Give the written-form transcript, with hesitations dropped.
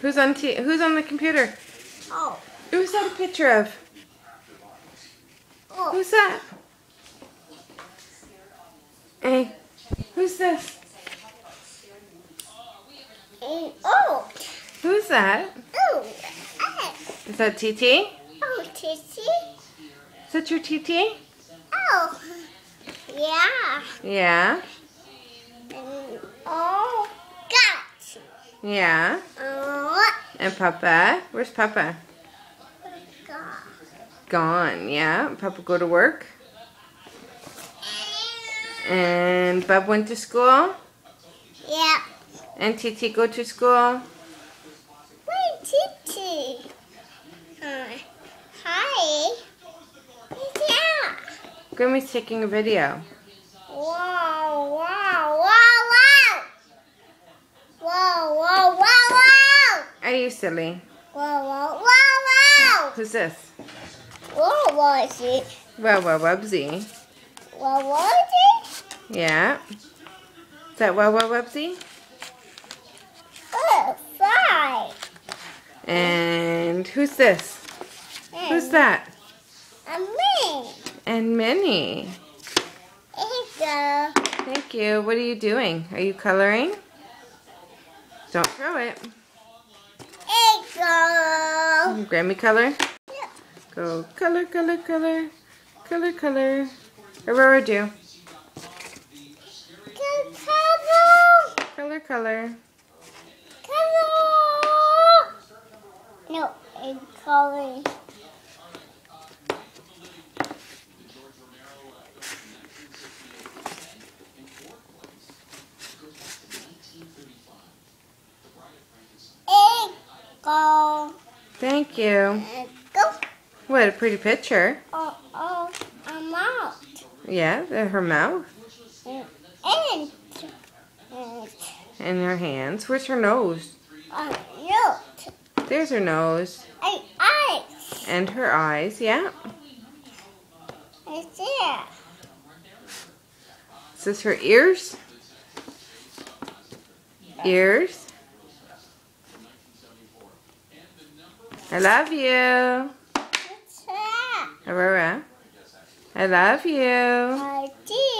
Who's on the computer? Oh. Who's that a picture of? Oh. Who's that? Hey, who's this? Oh. Who's that? Oh. Is that TT? Oh, Tissy. Is that your TT? Oh. Yeah. Yeah. Oh. Got. Yeah. Oh. And Papa? Where's Papa? Got. Gone. Yeah. Papa go to work. And Bub went to school. Yeah. And TT go to school. Wait, Tissy. Hi. Yeah. Grammy's taking a video. Wow, wow, wow, wow. Wow, wow, wow, wow. Are you silly? Wow, wow, wow, wow. Who's this? What was it? Wawa Wubsy. What was it? Yeah. Is that Wawa Wubsy? Oh, five. And who's this? Who's that? Me. And Minnie. Here you go. Thank you. What are you doing? Are you coloring? Don't throw it. Here you go. Grammy color? Yeah. Go color, color, color. Color, color. Aurora do. Color, color. No, it's coloring. Go. Thank you. Go. What a pretty picture. Oh, I'm out. Yeah, her mouth. And And her hands. Where's her nose? look. There's her nose. Eyes. And her eyes, yeah. It's there. Is this her ears? Ears. I love you. What's that? Aurora. I love you. I did.